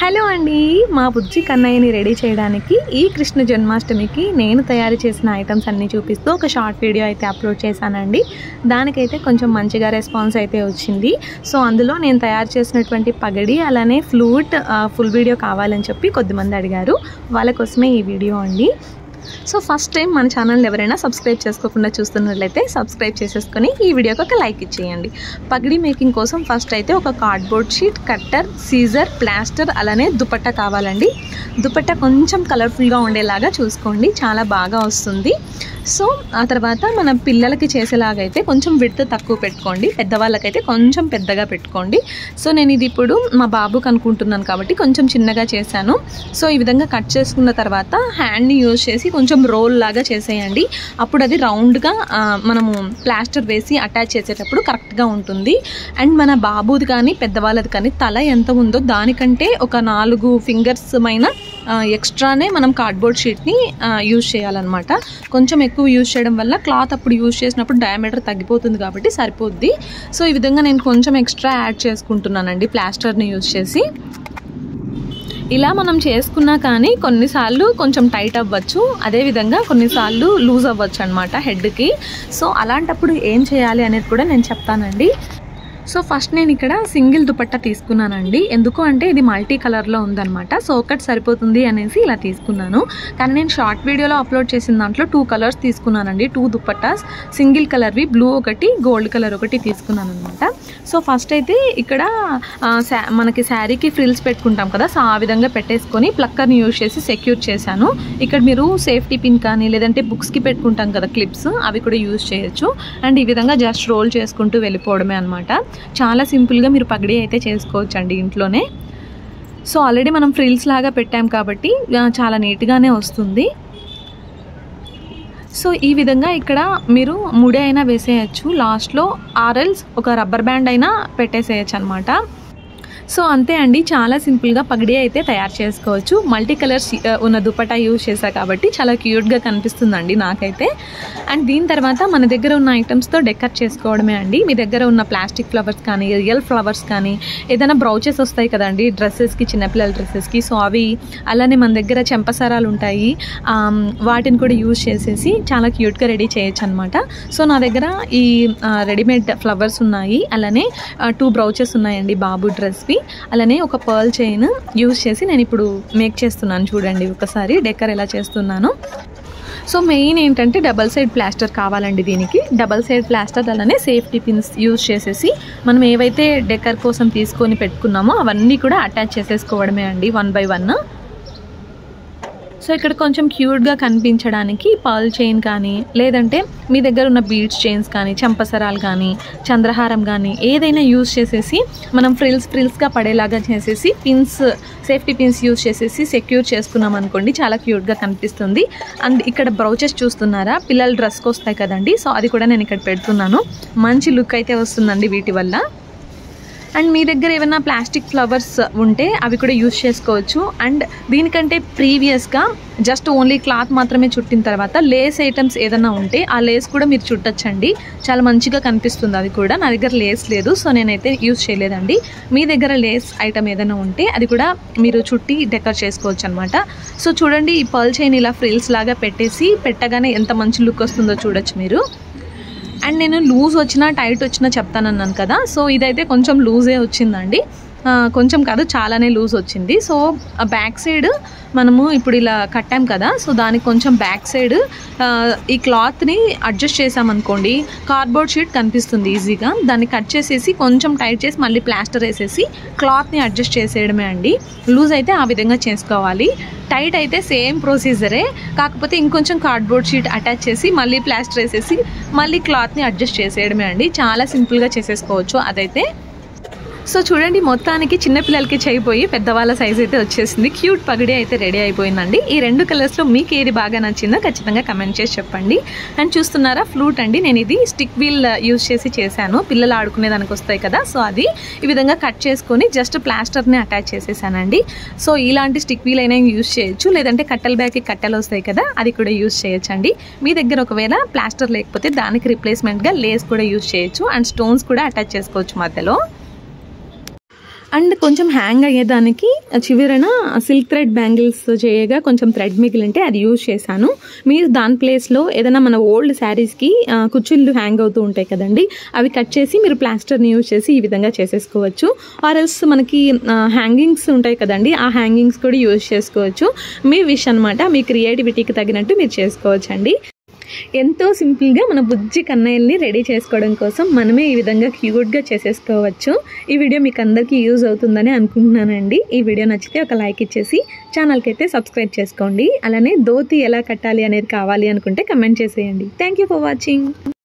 Hello అండి, మా బుజ్జి కన్నయ్యని ready చేయడానికి ఈ కృష్ణ జన్మాష్టమికి నేను తయారు చేసిన ఐటమ్స్ అన్నీ చూపిస్తూ ఒక షార్ట్ వీడియో అయితే అప్లోడ్ చేశానండి. దానికైతే కొంచెం మంచిగా రెస్పాన్స్ అయితే వచ్చింది. సో అందులో నేను తయారు చేసినటువంటి పగడి అలానే ఫ్లూట్ ఫుల్ వీడియో కావాలని చెప్పి కొద్దిమంది అడిగారు. వాళ్ళ కోసమే ఈ వీడియో అండి. సో ఫస్ట్ టైం మన ఛానల్ ఎవరైనా సబ్స్క్రైబ్ చేసుకోకుండా చూస్తున్నట్లయితే సబ్స్క్రైబ్ చేసేసుకొని ఈ వీడియోకి ఒక లైక్ ఇచ్చేయండి. పగడి మేకింగ్ కోసం ఫస్ట్ అయితే ఒక cardboard sheet, cutter, scissor, plaster అలానే దుపట్టా కావాలండి. దుపట్టా కొంచెం కలర్ఫుల్గా ఉండేలాగా చూసుకోండి, చాలా బాగా వస్తుంది. సో ఆ తర్వాత మన పిల్లలకి చేసేలాగైతే కొంచెం విడ్త్ తక్కువ పెట్టుకోండి, పెద్దవాళ్ళకైతే కొంచెం పెద్దగా పెట్టుకోండి. సో నేను ఇది ఇప్పుడు మా బాబుకి అనుకుంటున్నాను కాబట్టి కొంచెం చిన్నగా చేశాను. సో ఈ విధంగా కట్ చేసుకున్న తర్వాత హ్యాండ్ని యూజ్ చేసి కొంచెం రోల్ లాగా చేసేయండి. అప్పుడు అది రౌండ్గా మనము ప్లాస్టర్ వేసి అటాచ్ చేసేటప్పుడు కరెక్ట్గా ఉంటుంది. అండ్ మన బాబుది కానీ పెద్దవాళ్ళది కానీ తల ఎంత ఉందో దానికంటే ఒక 4 ఫింగర్స్ మైన ఎక్స్ట్రానే మనం కార్డ్బోర్డ్ షీట్ని యూజ్ చేయాలన్నమాట. కొంచెం ఎక్కువ యూజ్ చేయడం వల్ల క్లాత్ అప్పుడు యూజ్ చేసినప్పుడు డయామీటర్ తగ్గిపోతుంది కాబట్టి సరిపోద్ది. సో ఈ విధంగా నేను కొంచెం ఎక్స్ట్రా యాడ్ చేసుకుంటున్నానండి ప్లాస్టర్ని యూజ్ చేసి. ఇలా మనం చేసుకున్నా కానీ కొన్నిసార్లు కొంచెం టైట్ అవ్వచ్చు, అదేవిధంగా కొన్నిసార్లు లూజ్ అవ్వచ్చు అనమాట హెడ్కి. సో అలాంటప్పుడు ఏం చేయాలి అనేది కూడా నేను చెప్తానండి. సో ఫస్ట్ నేను ఇక్కడ సింగిల్ దుపట్టా తీసుకున్నానండి. ఎందుకు అంటే ఇది మల్టీ కలర్లో ఉందన్నమాట. సో ఒకటి సరిపోతుంది అనేసి ఇలా తీసుకున్నాను. కానీ నేను షార్ట్ వీడియోలో అప్లోడ్ చేసిన దాంట్లో 2 కలర్స్ తీసుకున్నానండి. 2 దుపట్టాస్, సింగిల్ కలర్వి, బ్లూ ఒకటి, గోల్డ్ కలర్ ఒకటి తీసుకున్నాను అనమాట. సో ఫస్ట్ అయితే ఇక్కడ మనకి శారీకి ఫ్రిల్స్ పెట్టుకుంటాం కదా, సో ఆ విధంగా పెట్టేసుకొని ప్లక్కర్ని యూజ్ చేసి సెక్యూర్ చేశాను. ఇక్కడ మీరు సేఫ్టీ పిన్ కానీ లేదంటే బుక్స్కి పెట్టుకుంటాం కదా క్లిప్స్, అవి కూడా యూజ్ చేయొచ్చు. అండ్ ఈ విధంగా జస్ట్ రోల్ చేసుకుంటూ వెళ్ళిపోవడమే అనమాట. చాలా సింపుల్గా మీరు పగడి అయితే చేసుకోవచ్చు అండి ఇంట్లోనే. సో ఆల్రెడీ మనం ఫ్రిల్స్ లాగా పెట్టాం కాబట్టి చాలా నీట్గానే వస్తుంది. సో ఈ విధంగా ఇక్కడ మీరు ముడి అయినా వేసేయచ్చు లాస్ట్లో, ఆర్ఎల్స్ ఒక రబ్బర్ బ్యాండ్ అయినా పెట్టేసేయచ్చు అనమాట. సో అంతే అండి, చాలా సింపుల్గా పగడి అయితే తయారు చేసుకోవచ్చు. మల్టీ కలర్స్ ఉన్న దుపట్టా యూజ్ చేశా కాబట్టి చాలా క్యూట్గా కనిపిస్తుందండి నాకైతే. అండ్ దీని తర్వాత మన దగ్గర ఉన్న ఐటమ్స్తో డెకర్ చేసుకోవడమే అండి. మీ దగ్గర ఉన్న ప్లాస్టిక్ ఫ్లవర్స్ కానీ, రియల్ ఫ్లవర్స్ కానీ, ఏదైనా బ్రౌచెస్ వస్తాయి కదండి డ్రెస్సెస్కి, చిన్నపిల్లల డ్రెస్సెస్కి, సో అవి, అలానే మన దగ్గర చెంపసరాలు ఉంటాయి, వాటిని కూడా యూజ్ చేసేసి చాలా క్యూట్గా రెడీ చేయొచ్చు అనమాట. సో నా దగ్గర ఈ రెడీమేడ్ ఫ్లవర్స్ ఉన్నాయి, అలానే 2 బ్రౌచెస్ ఉన్నాయండి బాబు డ్రెస్వి, అలానే ఒక పర్ల్ చైన్ యూజ్ చేసి నేను ఇప్పుడు మేక్ చేస్తున్నాను. చూడండి ఒకసారి డెకర్ ఎలా చేస్తున్నాను. సో మెయిన్ ఏంటంటే డబల్ సైడ్ ప్లాస్టర్ కావాలండి దీనికి. డబల్ సైడ్ ప్లాస్టర్ అలానే సేఫ్టీ పిన్స్ యూజ్ చేసేసి మనం ఏవైతే డెకర్ కోసం తీసుకొని పెట్టుకున్నామో అవన్నీ కూడా అటాచ్ చేసేసుకోవడమే అండి 1 by 1. సో ఇక్కడ కొంచెం క్యూట్గా కనిపించడానికి పర్ల్ చైన్ కానీ, లేదంటే మీ దగ్గర ఉన్న బీడ్స్ చైన్స్ కానీ, చంపసరాలు కానీ, చంద్రహారం కానీ ఏదైనా యూజ్ చేసేసి మనం ఫ్రిల్స్గా పడేలాగా చేసేసి పిన్స్, సేఫ్టీ పిన్స్ యూజ్ చేసేసి సెక్యూర్ చేసుకున్నాం అనుకోండి, చాలా క్యూట్గా కనిపిస్తుంది. అండ్ ఇక్కడ బ్రౌచెస్ చూస్తున్నారా, పిల్లల డ్రెస్కి వస్తాయి కదండి, సో అది కూడా నేను ఇక్కడ పెడుతున్నాను. మంచి లుక్ అయితే వస్తుందండి వీటి వల్ల. అండ్ మీ దగ్గర ఏమైనా ప్లాస్టిక్ ఫ్లవర్స్ ఉంటే అవి కూడా యూజ్ చేసుకోవచ్చు. అండ్ దీనికంటే ప్రీవియస్గా జస్ట్ ఓన్లీ క్లాత్ మాత్రమే చుట్టిన తర్వాత లేస్ ఐటమ్స్ ఏదైనా ఉంటే ఆ లేస్ కూడా మీరు చుట్టచ్చండి, చాలా మంచిగా కనిపిస్తుంది అది కూడా. నా దగ్గర లేస్ లేదు, సో నేనైతే యూజ్ చేయలేదండి. మీ దగ్గర లేస్ ఐటమ్ ఏదైనా ఉంటే అది కూడా మీరు చుట్టి డెకర్ చేసుకోవచ్చు అనమాట. సో చూడండి, ఈ పర్ల్ చైన్ ఇలా ఫ్రిల్స్ లాగా పెట్టేసి పెట్టగానే ఎంత మంచి లుక్ వస్తుందో చూడొచ్చు మీరు. అండ్ నేను లూజ్ వచ్చినా టైట్ వచ్చినా చెప్తానన్నాను కదా, సో ఇదైతే కొంచెం లూజే వచ్చిందండి. కొంచెం కాదు, చాలానే లూజ్ వచ్చింది. సో బ్యాక్ సైడ్ మనము ఇప్పుడు ఇలా కట్టాం కదా, సో దానికి కొంచెం బ్యాక్ సైడ్ ఈ క్లాత్ని అడ్జస్ట్ చేసామనుకోండి, కార్డ్బోర్డ్ షీట్ కనిపిస్తుంది ఈజీగా. దాన్ని కట్ చేసేసి కొంచెం టైట్ చేసి మళ్ళీ ప్లాస్టర్ వేసేసి క్లాత్ని అడ్జస్ట్ చేసేయడమే అండి. లూజ్ అయితే ఆ విధంగా చేసుకోవాలి, టైట్ అయితే సేమ్ ప్రొసీజరే, కాకపోతే ఇంకొంచెం కార్డ్బోర్డ్ షీట్ అటాచ్ చేసి మళ్ళీ ప్లాస్టర్ వేసేసి మళ్ళీ క్లాత్ని అడ్జస్ట్ చేసేయడమే అండి. చాలా సింపుల్గా చేసేసుకోవచ్చు అదైతే. సో చూడండి, మొత్తానికి చిన్నపిల్లలకి చేయిపోయి పెద్దవాళ్ళ సైజ్ అయితే వచ్చేసింది. క్యూట్ పగడి అయితే రెడీ అయిపోయిందండి. ఈ 2 కలర్స్లో మీకు ఏది బాగా నచ్చిందో ఖచ్చితంగా కమెంట్ చేసి చెప్పండి. అండ్ చూస్తున్నారా ఫ్లూట్ అండి, నేను ఇది స్టిక్ వీల్ యూజ్ చేసి చేశాను, పిల్లలు ఆడుకునే దానికి వస్తాయి కదా, సో అది ఈ విధంగా కట్ చేసుకొని జస్ట్ ప్లాస్టర్ని అటాచ్ చేసేసానండి. సో ఇలాంటి స్టిక్ వీల్ అయినా యూజ్ చేయొచ్చు, లేదంటే కట్టెల బ్యాగ్కి కట్టెలు వస్తాయి కదా, అది కూడా యూజ్ చేయొచ్చండి. మీ దగ్గర ఒకవేళ ప్లాస్టర్ లేకపోతే దానికి రిప్లేస్మెంట్గా లేస్ కూడా యూజ్ చేయొచ్చు. అండ్ స్టోన్స్ కూడా అటాచ్ చేసుకోవచ్చు మధ్యలో. అండ్ కొంచెం హ్యాంగ్ అయ్యేదానికి చివరన సిల్క్ థ్రెడ్ బ్యాంగిల్స్ చేయగా కొంచెం థ్రెడ్ మిగిలింటే అది యూజ్ చేశాను. మీరు దాని ప్లేస్లో ఏదైనా మన ఓల్డ్ శారీస్కి కుచ్చిళ్ళు హ్యాంగ్ అవుతూ ఉంటాయి కదండి, అవి కట్ చేసి మీరు ప్లాస్టర్ని యూజ్ చేసి ఈ విధంగా చేసేసుకోవచ్చు. ఆర్ ఎల్స్ మనకి హ్యాంగింగ్స్ ఉంటాయి కదండి, ఆ హ్యాంగింగ్స్ కూడా యూజ్ చేసుకోవచ్చు. మీ విష్ అనమాట, మీ క్రియేటివిటీకి తగినట్టు మీరు చేసుకోవచ్చు అండి. ఎంతో సింపుల్గా మన బుజ్జి కన్నయ్యల్ని రెడీ చేసుకోవడం కోసం మనమే ఈ విధంగా క్యూట్గా చేసేసుకోవచ్చు. ఈ వీడియో మీకు అందరికీ యూజ్ అవుతుందని అనుకుంటున్నానండి. ఈ వీడియో నచ్చితే ఒక లైక్ ఇచ్చేసి ఛానల్కి అయితే సబ్స్క్రైబ్ చేసుకోండి. అలానే ధోతి ఎలా కట్టాలి అనేది కావాలి అనుకుంటే కమెంట్ చేసేయండి. Thank you for watching.